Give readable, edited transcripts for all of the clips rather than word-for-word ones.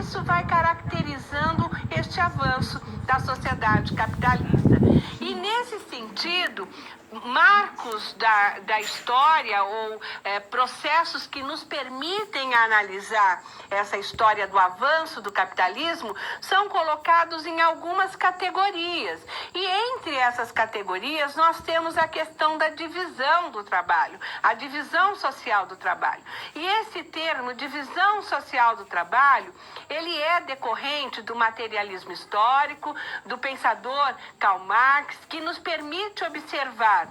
isso vai caracterizando este avanço da sociedade capitalista. E nesse sentido, marcos da história ou processos que nos permitem analisar essa história do avanço do capitalismo são colocados em algumas categorias. E entre essas categorias nós temos a questão da divisão do trabalho, a divisão social do trabalho. E esse termo, divisão social do trabalho, ele é decorrente do materialismo histórico, do pensador Karl Marx, que nos permite observar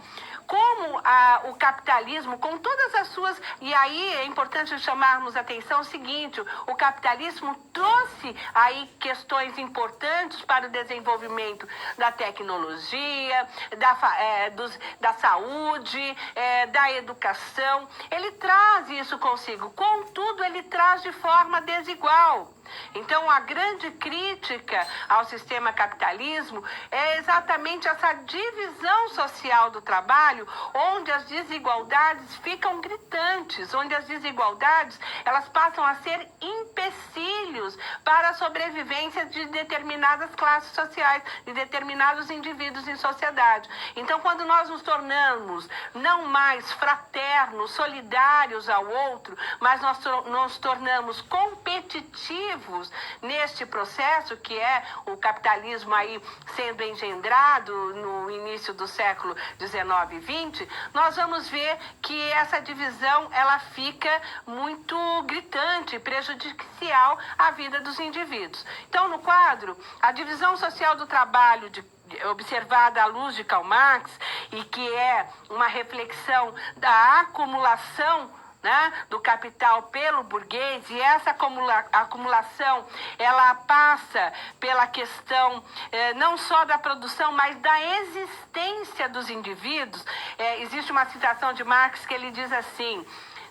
como o capitalismo, com todas as suas... E aí é importante chamarmos a atenção o seguinte, o capitalismo trouxe aí questões importantes para o desenvolvimento da tecnologia, da saúde, da educação. Ele traz isso consigo, contudo, ele traz de forma desigual. Então, a grande crítica ao sistema capitalismo é exatamente essa divisão social do trabalho, onde as desigualdades ficam gritantes, onde as desigualdades elas passam a ser empecilhos para a sobrevivência de determinadas classes sociais, de determinados indivíduos em sociedade. Então, quando nós nos tornamos não mais fraternos, solidários ao outro, mas nós nos tornamos competitivos neste processo que é o capitalismo aí sendo engendrado no início do século 19 e 20, nós vamos ver que essa divisão ela fica muito gritante, prejudicial à vida dos indivíduos. Então, no quadro, a divisão social do trabalho observada à luz de Karl Marx, e que é uma reflexão da acumulação, né, do capital pelo burguês, e essa acumulação ela passa pela questão não só da produção, mas da existência dos indivíduos. Existe uma citação de Marx que ele diz assim: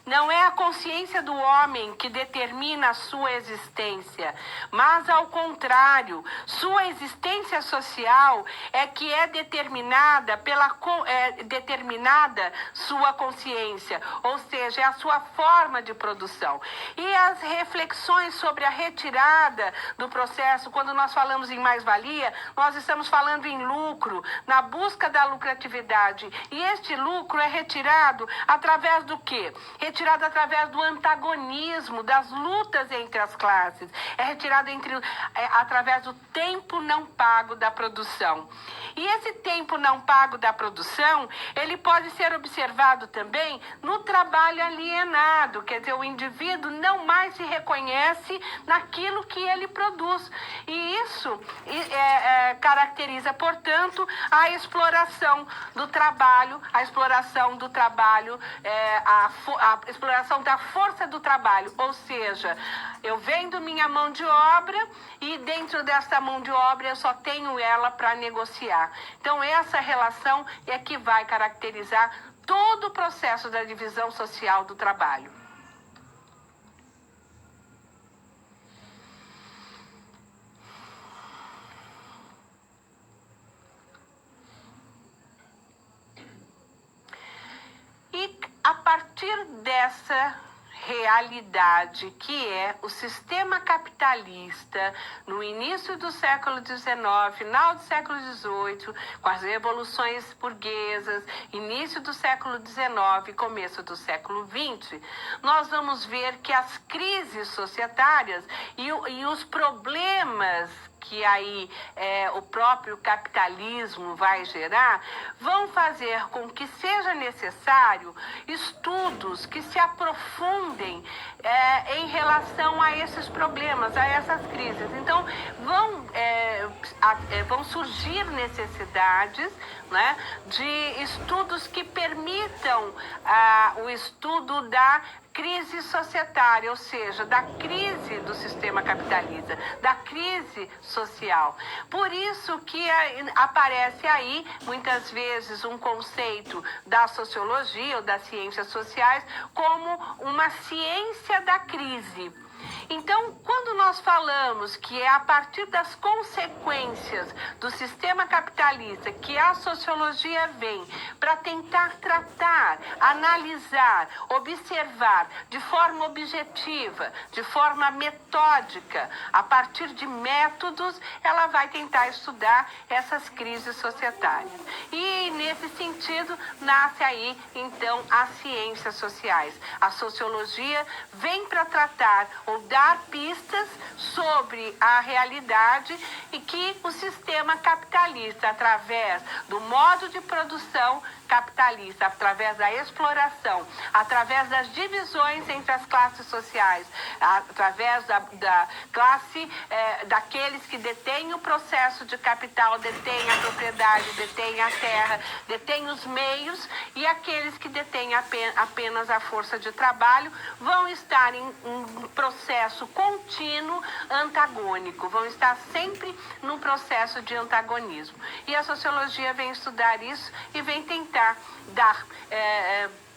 não é a consciência do homem que determina a sua existência, mas, ao contrário, sua existência social é que é determinada determinada sua consciência, ou seja, é a sua forma de produção. E as reflexões sobre a retirada do processo, quando nós falamos em mais-valia, nós estamos falando em lucro, na busca da lucratividade. E este lucro é retirado através do quê? Retirado através do antagonismo, das lutas entre as classes. É retirado através do tempo não pago da produção. E esse tempo não pago da produção, ele pode ser observado também no trabalho alienado, quer dizer, o indivíduo não mais se reconhece naquilo que ele produz. E isso caracteriza, portanto, a exploração do trabalho, a exploração da força do trabalho, ou seja, eu vendo minha mão de obra e dentro dessa mão de obra eu só tenho ela para negociar. Então essa relação é que vai caracterizar todo o processo da divisão social do trabalho. E a partir dessa realidade que é o sistema capitalista no início do século XIX, final do século XVIII, com as revoluções burguesas, início do século XIX, começo do século XX, nós vamos ver que as crises societárias e os problemas que aí o próprio capitalismo vai gerar, vão fazer com que seja necessário estudos que se aprofundem em relação a esses problemas, a essas crises. Então, vão surgir necessidades, né, de estudos que permitam o estudo da crise societária, ou seja, da crise do sistema capitalista, da crise social. Por isso que aparece aí, muitas vezes, um conceito da sociologia ou das ciências sociais como uma ciência da crise. Então, quando nós falamos que é a partir das consequências do sistema capitalista que a sociologia vem para tentar tratar, analisar, observar de forma objetiva, de forma metódica, a partir de métodos, ela vai tentar estudar essas crises societárias. E, nesse sentido, nasce aí, então, as ciências sociais. A sociologia vem para tratar ou dar pistas sobre a realidade e que o sistema capitalista, através do modo de produção capitalista, através da exploração, através das divisões entre as classes sociais, através da classe daqueles que detêm o processo de capital, detêm a propriedade, detêm a terra, detêm os meios, e aqueles que detêm apenas a força de trabalho vão estar em um processo contínuo antagônico, vão estar sempre num processo de antagonismo. E a sociologia vem estudar isso e vem tentar dar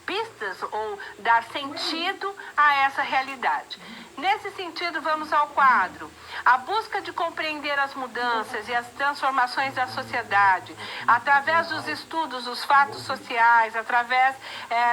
pistas ou dar sentido a essa realidade. Nesse sentido, vamos ao quadro. A busca de compreender as mudanças e as transformações da sociedade, através dos estudos dos fatos sociais, através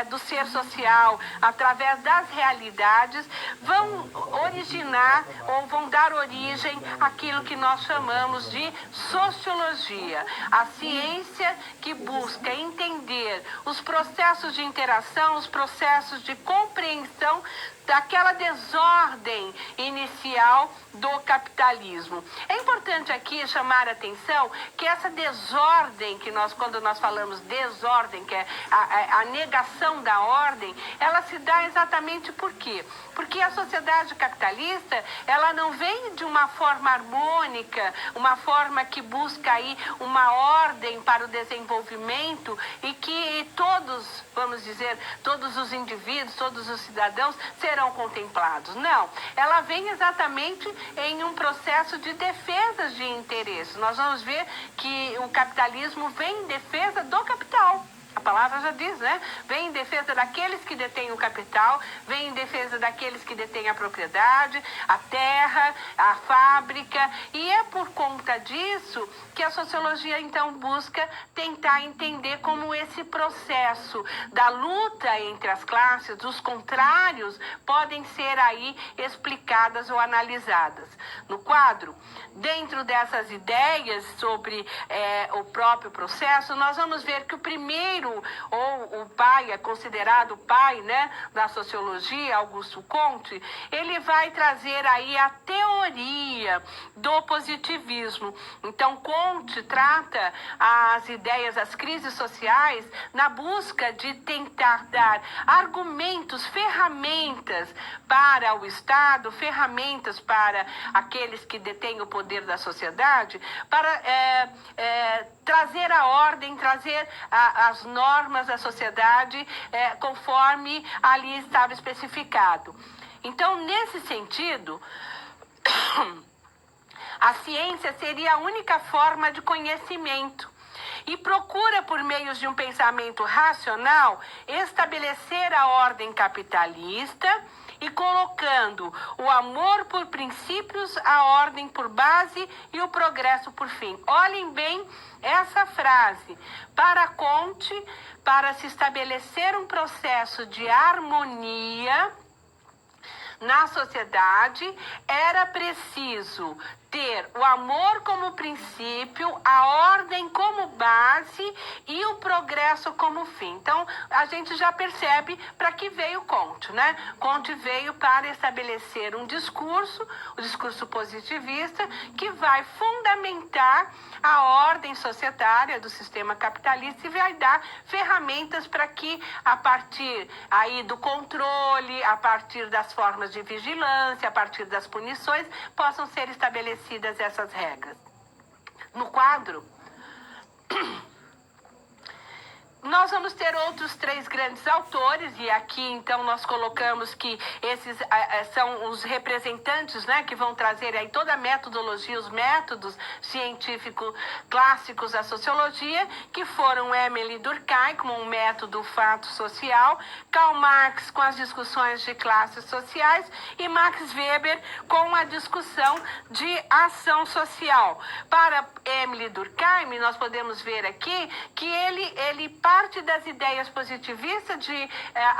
do ser social, através das realidades, vão originar ou vão dar origem àquilo que nós chamamos de sociologia. A ciência que busca entender os processos de interação, os processos de compreensão daquela desordem inicial do capitalismo. É importante aqui chamar a atenção que essa desordem que quando nós falamos desordem, que é a negação da ordem, ela se dá exatamente por quê? Porque a sociedade capitalista, ela não vem de uma forma harmônica, uma forma que busca aí uma ordem para o desenvolvimento e que todos, vamos dizer, todos os indivíduos, todos os cidadãos serão contemplados. Não, ela vem exatamente em um processo de defesa de interesses. Nós vamos ver que o capitalismo vem em defesa do capital. A palavra já diz, né? Vem em defesa daqueles que detêm o capital, vem em defesa daqueles que detêm a propriedade, a terra, a fábrica. E é por conta disso que a sociologia, então, busca tentar entender como esse processo da luta entre as classes, dos contrários, podem ser aí explicadas ou analisadas. No quadro, dentro dessas ideias sobre o próprio processo, nós vamos ver que o primeiro, ou o pai, é considerado o pai, né, da sociologia, Augusto Comte, ele vai trazer aí a teoria do positivismo. Então, Comte trata as ideias, as crises sociais, na busca de tentar dar argumentos, ferramentas para o Estado, ferramentas para aqueles que detêm o poder da sociedade, para trazer a ordem, trazer as normas da sociedade conforme ali estava especificado. Então, nesse sentido, a ciência seria a única forma de conhecimento e procura, por meio de um pensamento racional, estabelecer a ordem capitalista e colocando o amor por princípios, a ordem por base e o progresso por fim. Olhem bem essa frase. Para Comte, para se estabelecer um processo de harmonia na sociedade, era preciso ter o amor como princípio, a ordem como base e o progresso como fim. Então, a gente já percebe para que veio Comte, né? Comte veio para estabelecer um discurso, o discurso positivista, que vai fundamentar a ordem societária do sistema capitalista e vai dar ferramentas para que, a partir aí do controle, a partir das formas de vigilância, a partir das punições, possam ser estabelecidas essas regras. No quadro, Nós vamos ter outros 3 grandes autores, e aqui então nós colocamos que esses são os representantes, né, que vão trazer aí toda a metodologia, os métodos científicos clássicos da sociologia, que foram Émile Durkheim com um método fato social, Karl Marx com as discussões de classes sociais e Max Weber com a discussão de ação social. Para Émile Durkheim, nós podemos ver aqui que ele parte das ideias positivistas de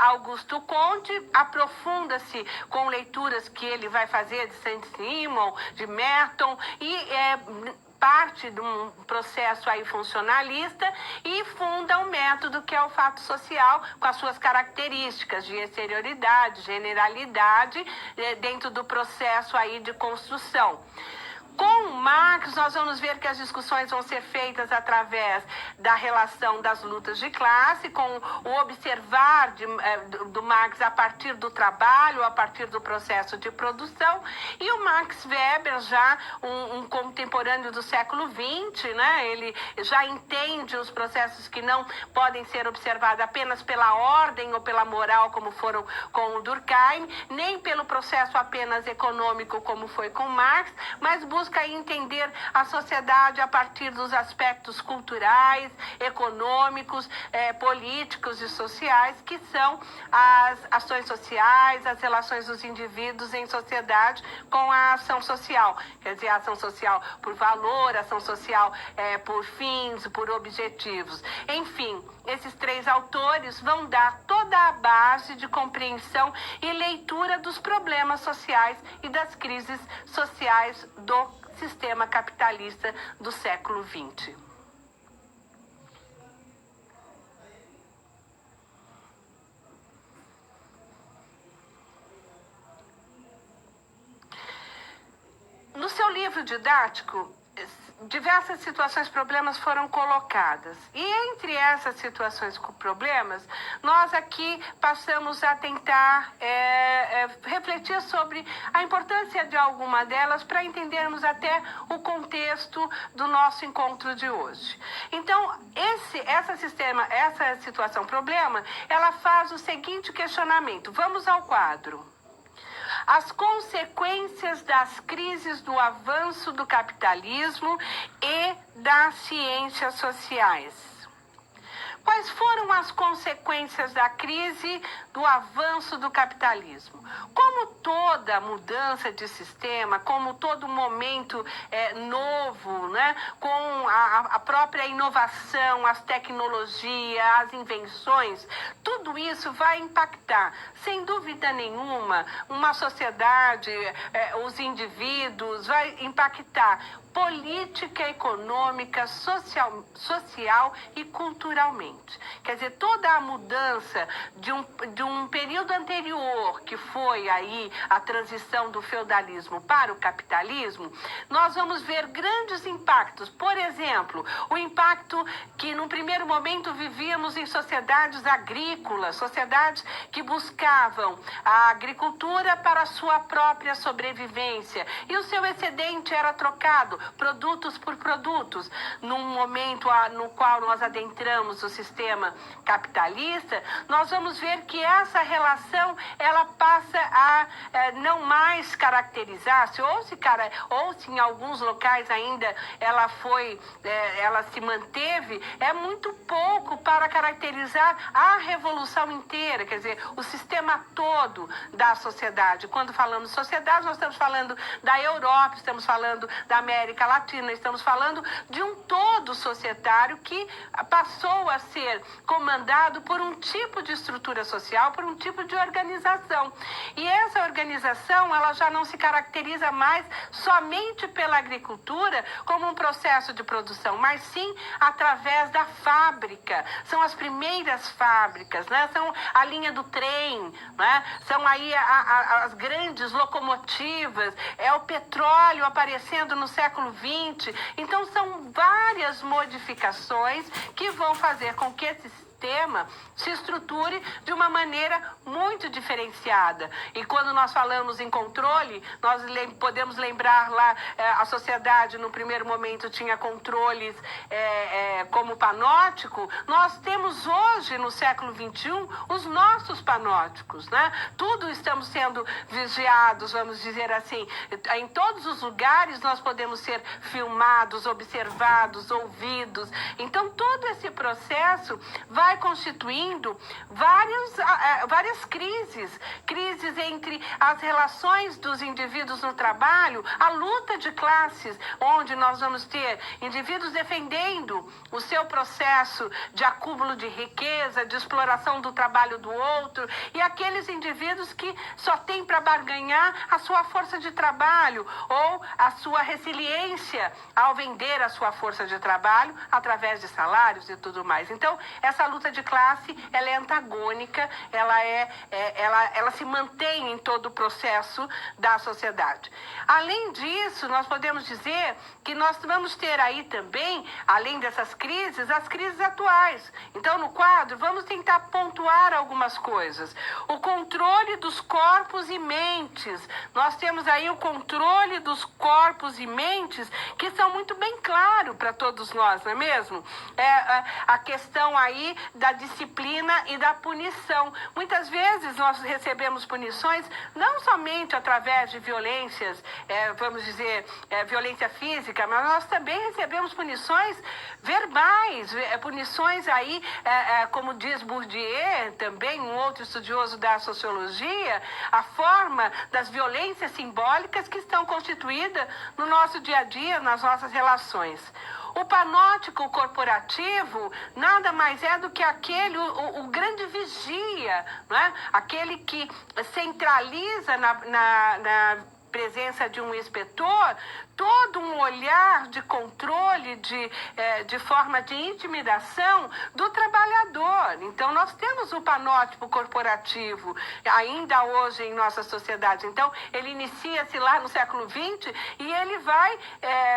Augusto Comte, aprofunda-se com leituras que ele vai fazer de Saint-Simon, de Merton, e parte de um processo aí funcionalista e funda um método que é o fato social, com as suas características de exterioridade, generalidade, dentro do processo aí de construção. Com Marx, nós vamos ver que as discussões vão ser feitas através da relação das lutas de classe, com o observar do Marx a partir do trabalho, a partir do processo de produção, e o Max Weber, já um contemporâneo do século XX, né? Ele já entende os processos que não podem ser observados apenas pela ordem ou pela moral, como foram com o Durkheim, nem pelo processo apenas econômico, como foi com Marx, mas busca entender a sociedade a partir dos aspectos culturais, econômicos, políticos e sociais, que são as ações sociais, as relações dos indivíduos em sociedade com a ação social. Quer dizer, a ação social por valor, a ação social por fins, por objetivos. Enfim, esses 3 autores vão dar toda a base de compreensão e leitura dos problemas sociais e das crises sociais do sistema capitalista do século XX. No seu livro didático, diversas situações, problemas foram colocadas. E entre essas situações com problemas, nós aqui passamos a tentar refletir sobre a importância de alguma delas para entendermos até o contexto do nosso encontro de hoje. Então, essa situação problema, ela faz o seguinte questionamento. Vamos ao quadro. As consequências das crises do avanço do capitalismo e das ciências sociais. Quais foram as consequências da crise do avanço do capitalismo? Como toda mudança de sistema, como todo momento novo, né, com a própria inovação, as tecnologias, as invenções, tudo isso vai impactar, sem dúvida nenhuma, uma sociedade, os indivíduos, vai impactar política, econômica, social e culturalmente. Quer dizer, toda a mudança de um período anterior, que foi aí a transição do feudalismo para o capitalismo, nós vamos ver grandes impactos. Por exemplo, o impacto que num primeiro momento vivíamos em sociedades agrícolas, sociedades que buscavam a agricultura para a sua própria sobrevivência, e o seu excedente era trocado produtos por produtos. Num momento no qual nós adentramos o sistema capitalista, nós vamos ver que essa relação ela passa a não mais caracterizar-se, ou se em alguns locais ainda ela se manteve, é muito pouco para caracterizar a revolução inteira, quer dizer, o sistema todo da sociedade. Quando falamos sociedade, nós estamos falando da Europa, estamos falando da América Latina, estamos falando de um todo societário que passou a ser comandado por um tipo de estrutura social, por um tipo de organização. E essa organização, ela já não se caracteriza mais somente pela agricultura como um processo de produção, mas sim através da fábrica. São as primeiras fábricas, né? São a linha do trem, né? São aí as grandes locomotivas, é o petróleo aparecendo no século XX. Então, são várias modificações que vão fazer com que esse sistema se estruture de uma maneira muito diferenciada. E quando nós falamos em controle, nós podemos lembrar lá, a sociedade no primeiro momento tinha controles como panóptico. Nós temos hoje, no século XXI, os nossos panópticos, né? Tudo estamos sendo vigiados, vamos dizer assim. Em todos os lugares nós podemos ser filmados, observados, ouvidos. Então, todo esse processo vai constituindo várias crises. Crises entre as relações dos indivíduos no trabalho, a luta de classes, onde nós vamos ter indivíduos defendendo o seu processo de acúmulo de riqueza, de exploração do trabalho do outro, e aqueles indivíduos que só têm para barganhar a sua força de trabalho ou a sua resiliência ao vender a sua força de trabalho através de salários e tudo mais. Então, essa luta de classe, ela é antagônica, ela se mantém em todo o processo da sociedade. Além disso, nós podemos dizer que nós vamos ter aí também, além dessas crises, as crises atuais. Então, no quadro, vamos tentar pontuar algumas coisas. O controle dos corpos e mentes. Nós temos aí o controle dos corpos e mentes que são muito bem claros para todos nós, não é mesmo? A questão aí da disciplina e da punição. Muitas vezes nós recebemos punições não somente através de violências, vamos dizer, violência física, mas nós também recebemos punições verbais, punições aí, como diz Bourdieu, também um outro estudioso da sociologia, a forma das violências simbólicas que estão constituídas no nosso dia a dia, nas nossas relações. O panóptico corporativo nada mais é do que o grande vigia, não é? Aquele que centraliza na presença de um inspetor todo um olhar de controle, de forma de intimidação do trabalhador. Então, nós temos o panóptico corporativo ainda hoje em nossa sociedade. Então, ele inicia-se lá no século XX e ele vai,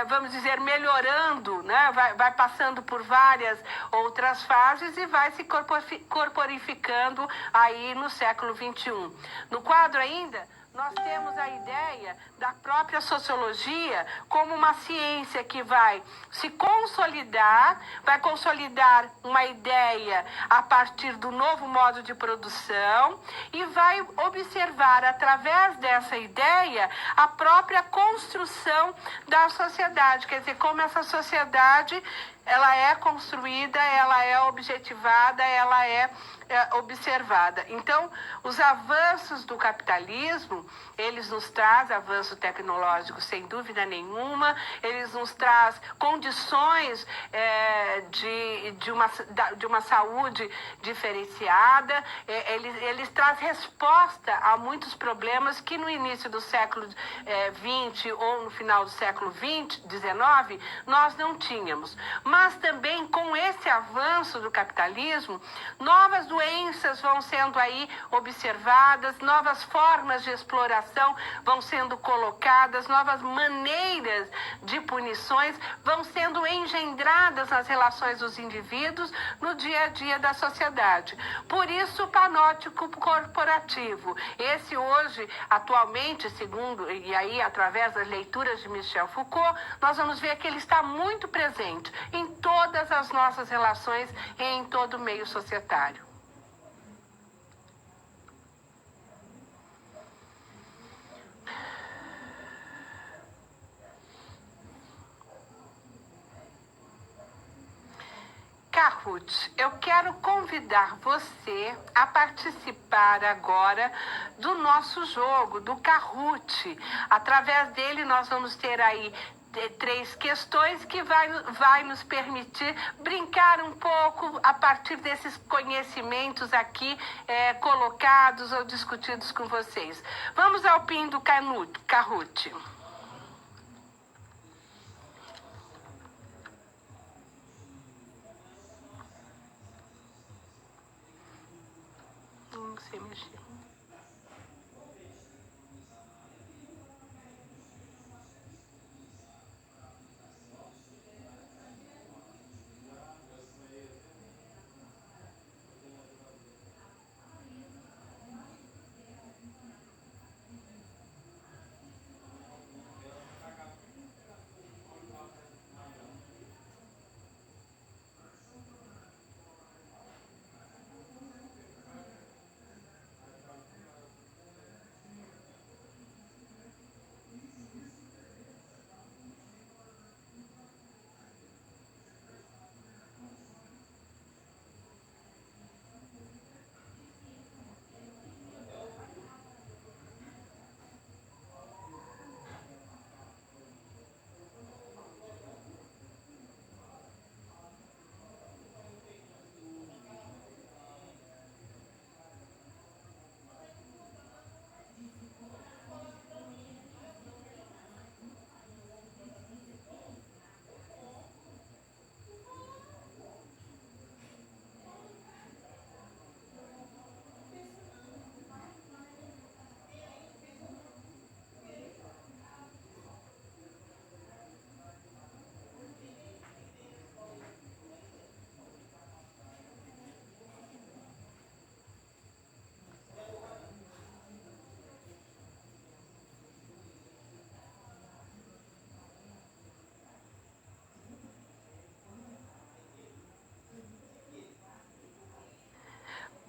vamos dizer, melhorando, né? Vai passando por várias outras fases e vai se corporificando aí no século XXI. No quadro ainda, nós temos a ideia da própria sociologia como uma ciência que vai se consolidar, vai consolidar uma ideia a partir do novo modo de produção e vai observar através dessa ideia a própria construção da sociedade, quer dizer, como essa sociedade ela é construída, ela é objetivada, ela é observada. Então, os avanços do capitalismo, eles nos trazem avanço tecnológico, sem dúvida nenhuma, eles nos trazem condições de uma saúde diferenciada, eles trazem resposta a muitos problemas que no início do século XX ou no final do século XIX, nós não tínhamos. Mas também com esse avanço do capitalismo, novas doenças vão sendo aí observadas, novas formas de exploração vão sendo colocadas, novas maneiras de punições vão sendo engendradas nas relações dos indivíduos no dia a dia da sociedade. Por isso, o panóptico corporativo. Esse hoje, atualmente, segundo, e aí através das leituras de Michel Foucault, nós vamos ver que ele está muito presente em todas as nossas relações e em todo o meio societário. Kahoot, eu quero convidar você a participar agora do nosso jogo, do Kahoot. Através dele nós vamos ter aí 3 questões que vai nos permitir brincar um pouco a partir desses conhecimentos aqui colocados ou discutidos com vocês. Vamos ao PIN do Kahoot. Não sei mexer.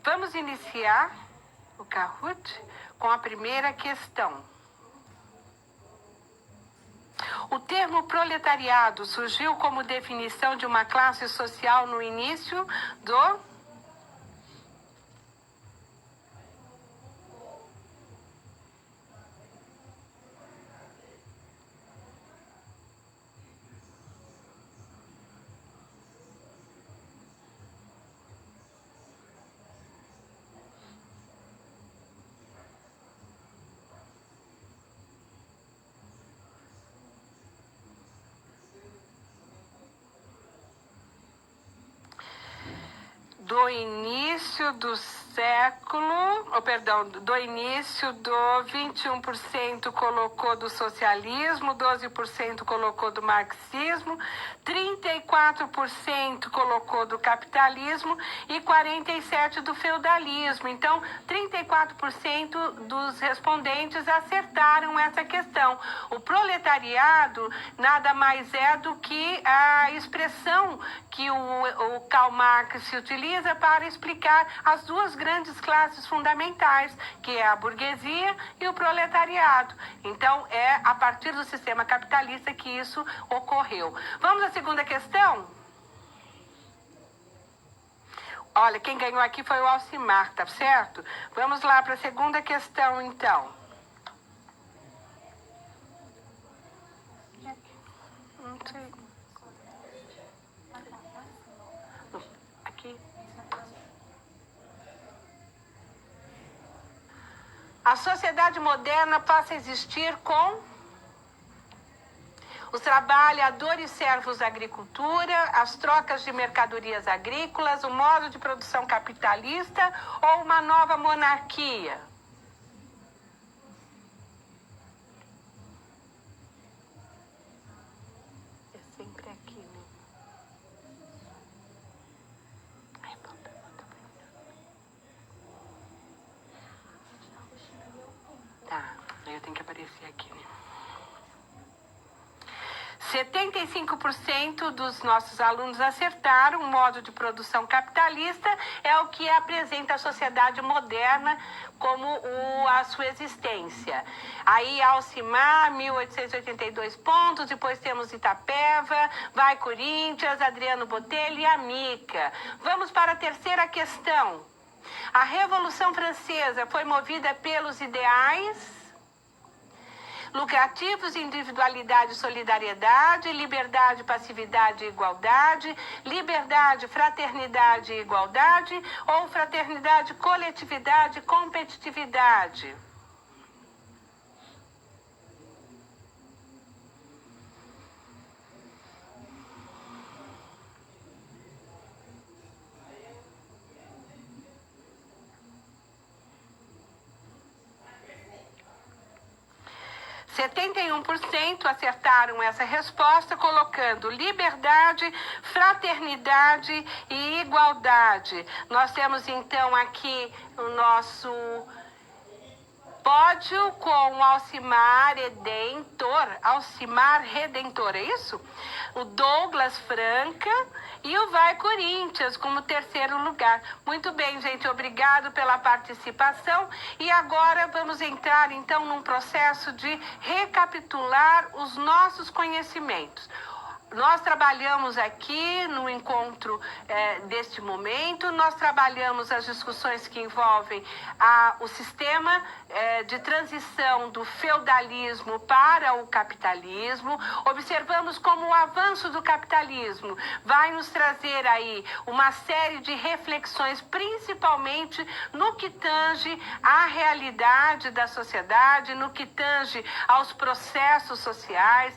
Vamos iniciar o Kahoot com a primeira questão. O termo proletariado surgiu como definição de uma classe social no início do... do início do do início do 21% colocou do socialismo, 12% colocou do marxismo, 34% colocou do capitalismo e 47% do feudalismo. Então, 34% dos respondentes acertaram essa questão. O proletariado nada mais é do que a expressão que o Karl Marx utiliza para explicar as duas grandes classes fundamentais, que é a burguesia e o proletariado. Então, é a partir do sistema capitalista que isso ocorreu. Vamos à segunda questão? Olha, quem ganhou aqui foi o Alcimar, tá certo? Vamos lá para a segunda questão, então. Não sei. Aqui. A sociedade moderna passa a existir com os trabalhadores servos da agricultura, as trocas de mercadorias agrícolas, o modo de produção capitalista ou uma nova monarquia? É sempre aqui, né? Tá, eu tenho que aparecer aqui, né? 75% dos nossos alunos acertaram. O modo de produção capitalista é o que apresenta a sociedade moderna como a sua existência. Aí Alcimar, 1882 pontos, depois temos Itapeva, vai Corinthians, Adriano Botelho e a Mica. Vamos para a terceira questão. A Revolução Francesa foi movida pelos ideais lucrativos, individualidade, solidariedade, liberdade, passividade e igualdade, liberdade, fraternidade e igualdade, ou fraternidade, coletividade, competitividade? – 71% acertaram essa resposta, colocando liberdade, fraternidade e igualdade. Nós temos então aqui o nosso pódio com Alcimar Redentor, é isso? O Douglas Franca e o Vai Corinthians como terceiro lugar. Muito bem, gente, obrigado pela participação. E agora vamos entrar então num processo de recapitular os nossos conhecimentos. Nós trabalhamos aqui no encontro deste momento, nós trabalhamos as discussões que envolvem o sistema de transição do feudalismo para o capitalismo. Observamos como o avanço do capitalismo vai nos trazer aí uma série de reflexões, principalmente no que tange à realidade da sociedade, no que tange aos processos sociais,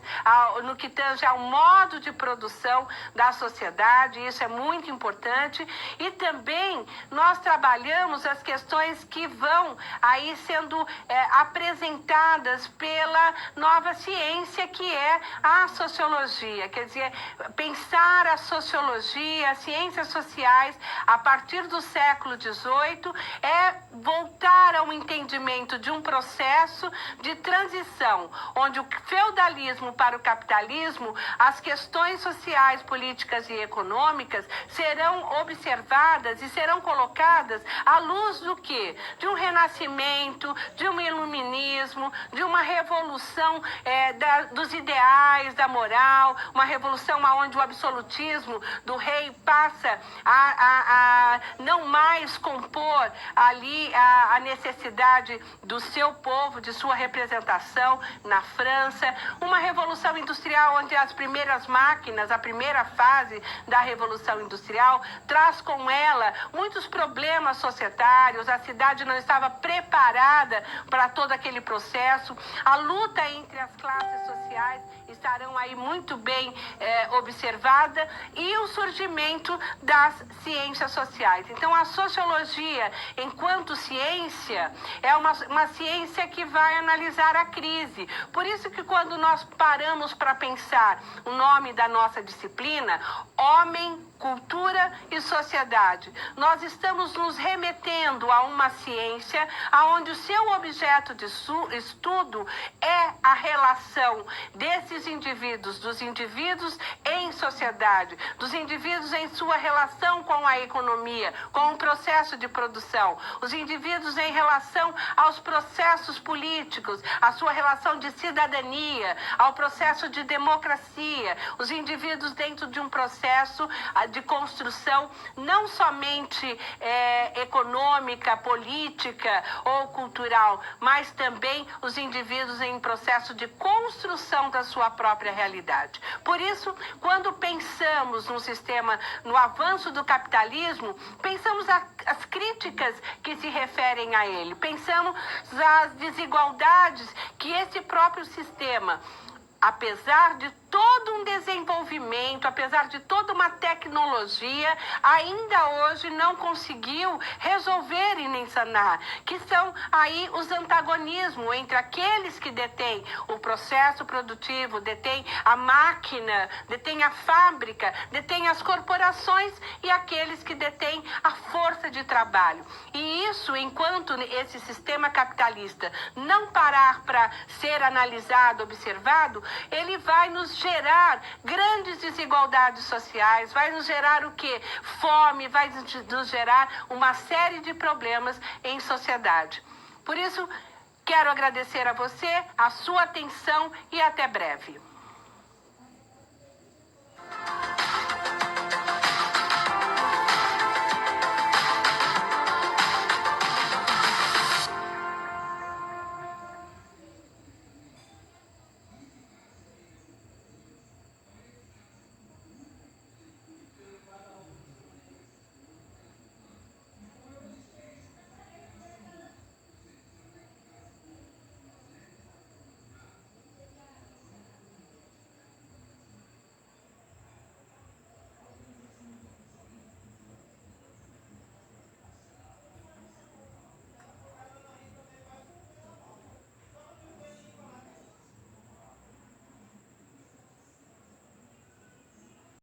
no que tange ao modo de produção da sociedade. Isso é muito importante. E também nós trabalhamos as questões que vão aí sendo apresentadas pela nova ciência, que é a sociologia. Quer dizer, pensar a sociologia, as ciências sociais, a partir do século XVIII, é voltar ao entendimento de um processo de transição, onde o feudalismo para o capitalismo, as questões sociais, políticas e econômicas serão observadas e serão colocadas à luz do quê? De um renascimento, de um iluminismo, de uma revolução dos ideais, da moral, uma revolução onde o absolutismo do rei passa a não mais compor ali a necessidade do seu povo, de sua representação na França, uma revolução industrial onde as primeiras máquinas, a primeira fase da revolução industrial, traz com ela muitos problemas societários, a cidade não estava preparada para todo aquele processo, a luta entre as classes sociais estarão aí muito bem observada e o surgimento das ciências sociais. Então, a sociologia, enquanto ciência, é uma ciência que vai analisar a crise. Por isso que quando nós paramos para pensar o nome da nossa disciplina, Homem, Cultura e Sociedade, nós estamos nos remetendo a uma ciência onde o seu objeto de estudo é a relação desses indivíduos, dos indivíduos em sociedade, dos indivíduos em sua relação com a economia, com o processo de produção, os indivíduos em relação aos processos políticos, a sua relação de cidadania, ao processo de democracia, os indivíduos dentro de um processo de construção não somente econômica, política ou cultural, mas também os indivíduos em processo de construção da sua própria realidade. Por isso, quando pensamos no sistema, no avanço do capitalismo, pensamos as críticas que se referem a ele, pensamos as desigualdades que esse próprio sistema, apesar de todo um desenvolvimento, apesar de toda uma tecnologia, ainda hoje não conseguiu resolver e nem sanar, que são aí os antagonismos entre aqueles que detêm o processo produtivo, detêm a máquina, detêm a fábrica, detêm as corporações e aqueles que detêm a força de trabalho. E isso, enquanto esse sistema capitalista não parar para ser analisado, observado, ele vai nos gerar grandes desigualdades sociais, vai nos gerar o quê? Fome, vai nos gerar uma série de problemas em sociedade. Por isso, quero agradecer a você, a sua atenção e até breve.